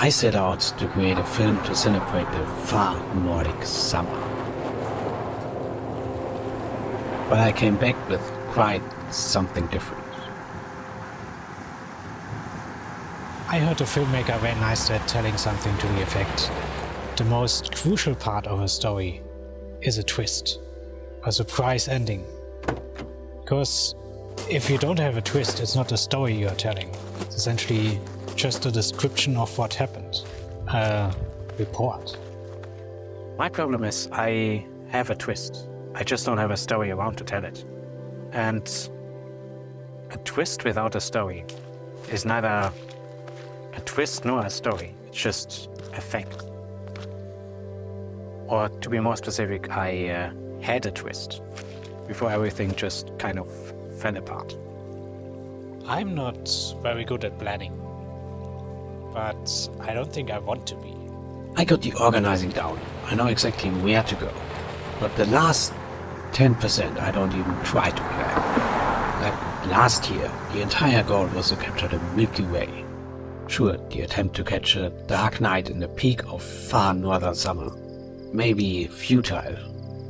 I set out to create a film to celebrate the far Nordic summer. But I came back with quite something different. I heard the filmmaker A.D.n.I.C said telling something to the effect: the most crucial part of a story is a twist, a surprise ending. Because if you don't have a twist, it's not a story you're telling. It's essentially just a description of what happened. A report. My problem is I have a twist. I just don't have a story around to tell it. And a twist without a story is neither a twist nor a story. It's just a fact. Or to be more specific, I had a twist before everything just kind of fell apart. I'm not very good at planning, but I don't think I want to be. I got the organizing down. I know exactly where to go. But the last 10% I don't even try to plan. Like last year, the entire goal was to capture the Milky Way. Sure, the attempt to catch a dark night in the peak of far northern summer may be futile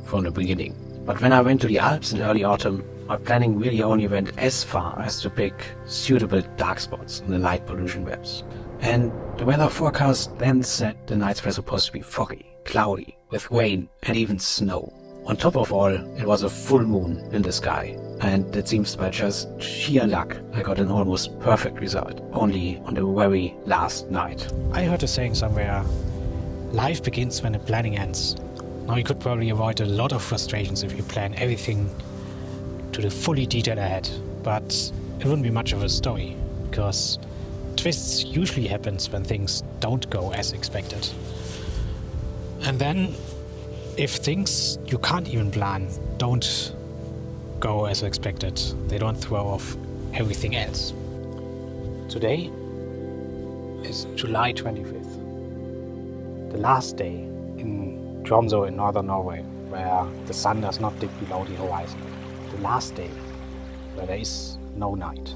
from the beginning. But when I went to the Alps in early autumn, my planning really only went as far as to pick suitable dark spots on the light pollution maps. And the weather forecast then said the nights were supposed to be foggy, cloudy, with rain and even snow. On top of all, it was a full moon in the sky, and it seems by just sheer luck I got an almost perfect result, only on the very last night. I heard a saying somewhere: life begins when the planning ends. Now you could probably avoid a lot of frustrations if you plan everything to the fully detailed ahead, but it wouldn't be much of a story, because twists usually happens when things don't go as expected. And then, if things you can't even plan don't go as expected, they don't throw off everything else. Today is July 25th, the last day in Tromsø in northern Norway, where the sun does not dip below the horizon. The last day where there is no night.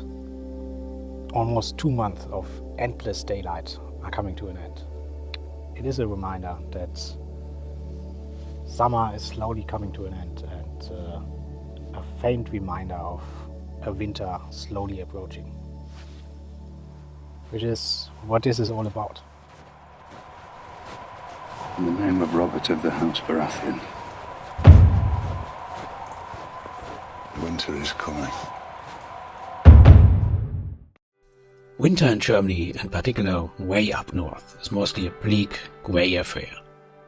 Almost 2 months of endless daylight are coming to an end. It is a reminder that summer is slowly coming to an end, and a faint reminder of a winter slowly approaching. Which is what this is all about. In the name of Robert of the House Baratheon. Winter is coming. Winter in Germany, in particular way up north, is mostly a bleak, grey affair.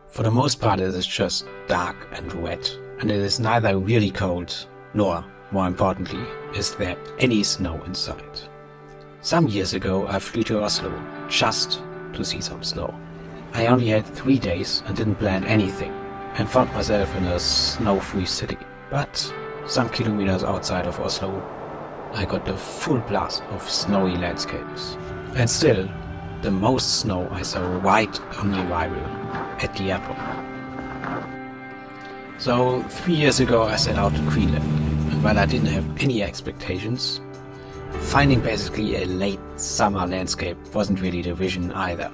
For the most part it is just dark and wet, and it is neither really cold, nor, more importantly, is there any snow in sight. Some years ago I flew to Oslo, just to see some snow. I only had 3 days and didn't plan anything, and found myself in a snow-free city. But some kilometers outside of Oslo, I got the full blast of snowy landscapes. And still, the most snow I saw right on the arrival at the airport. So 3 years ago I set out to Greenland, and while I didn't have any expectations, finding basically a late summer landscape wasn't really the vision either.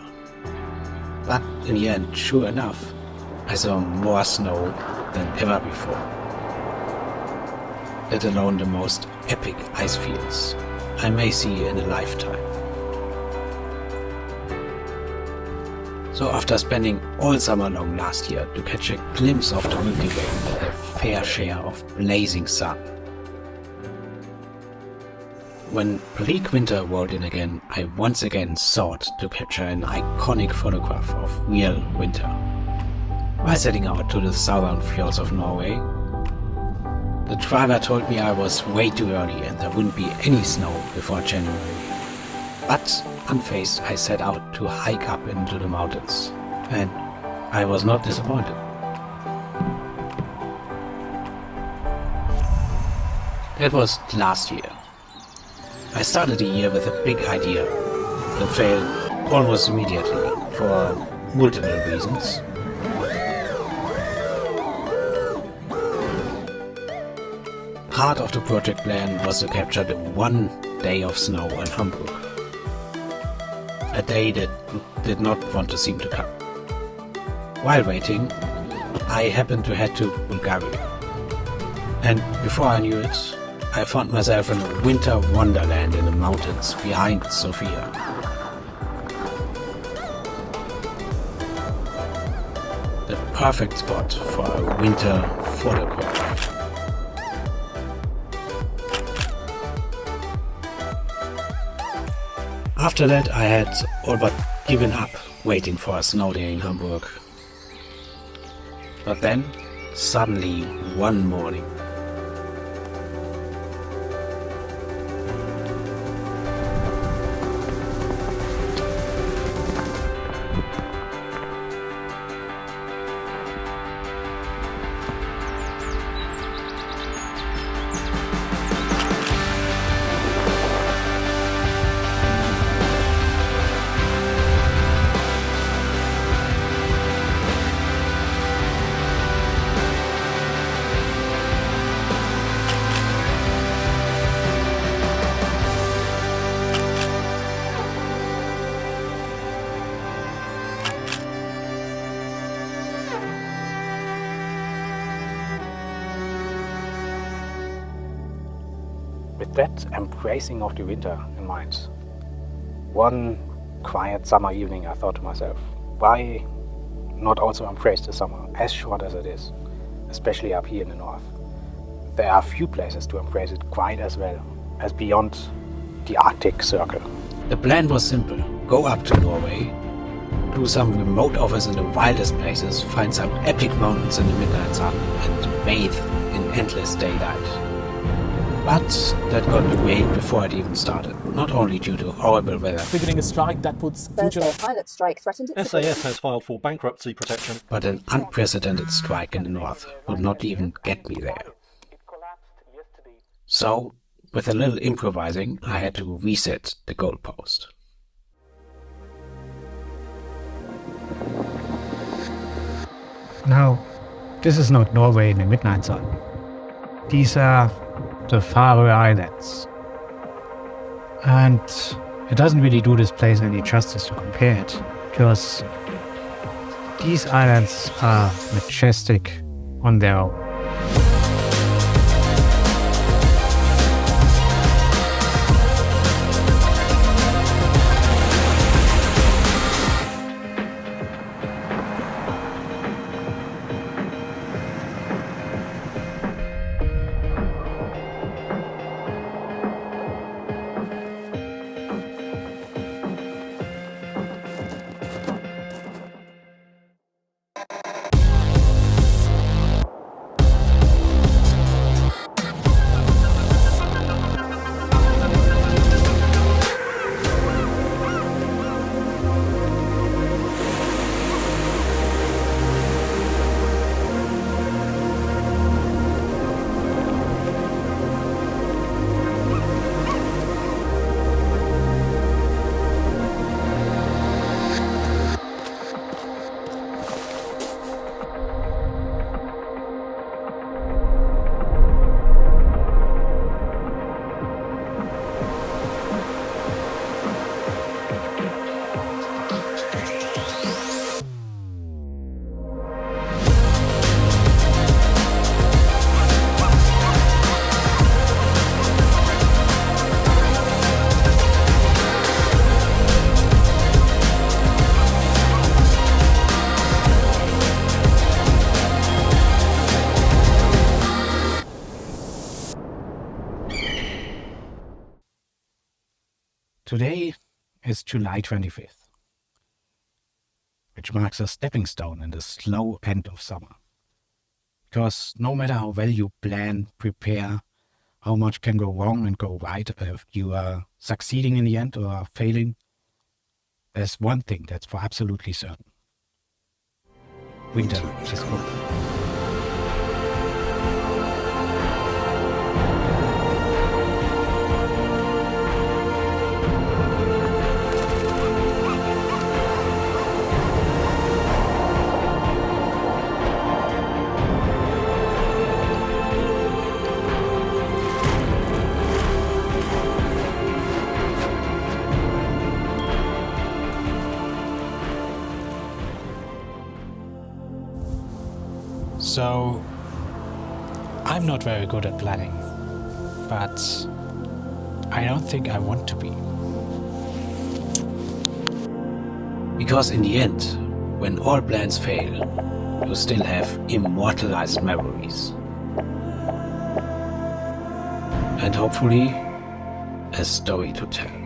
But in the end, sure enough, I saw more snow than ever before. Let alone the most epic ice fields I may see in a lifetime. So after spending all summer long last year to catch a glimpse of the Milky Way with a fair share of blazing sun, when bleak winter rolled in again, I once again sought to capture an iconic photograph of real winter. While setting out to the southern fjords of Norway, the driver told me I was way too early and there wouldn't be any snow before January. But unfazed, I set out to hike up into the mountains, and I was not disappointed. That was last year. I started the year with a big idea that failed almost immediately for multiple reasons. Part of the project plan was to capture the 1 day of snow in Hamburg. a day that did not want to seem to come. While waiting, I happened to head to Bulgaria. And before I knew it, I found myself in a winter wonderland in the mountains behind Sofia. The perfect spot for a winter photograph. After that, I had all but given up waiting for a snow day in Hamburg. But then, suddenly, one morning, with that embracing of the winter in mind, one quiet summer evening I thought to myself, why not also embrace the summer, as short as it is, especially up here in the north? There are few places to embrace it quite as well as beyond the Arctic Circle. the plan was simple. Go up to Norway, do some remote office in the wildest places, find some epic mountains in the midnight sun, and bathe in endless daylight. But that got derailed before it even started, not only due to horrible weather, Triggering a strike that puts future Thursday, a pilot strike threatened its SAS has filed for bankruptcy protection. but an unprecedented strike in the north would not even get me there. So, with a little improvising, I had to reset the goalpost. Now, this is not Norway in the midnight sun. These are the Faroe Islands. And it doesn't really do this place any justice to compare it, because these islands are majestic on their own. Today is July 25th, which marks a stepping stone in the slow end of summer. Because no matter how well you plan, prepare, how much can go wrong and go right, if you are succeeding in the end or are failing, there's one thing that's for absolutely certain. Winter is coming. So, I'm not very good at planning, but I don't think I want to be. Because in the end, when all plans fail, you still have immortalized memories. And hopefully, a story to tell.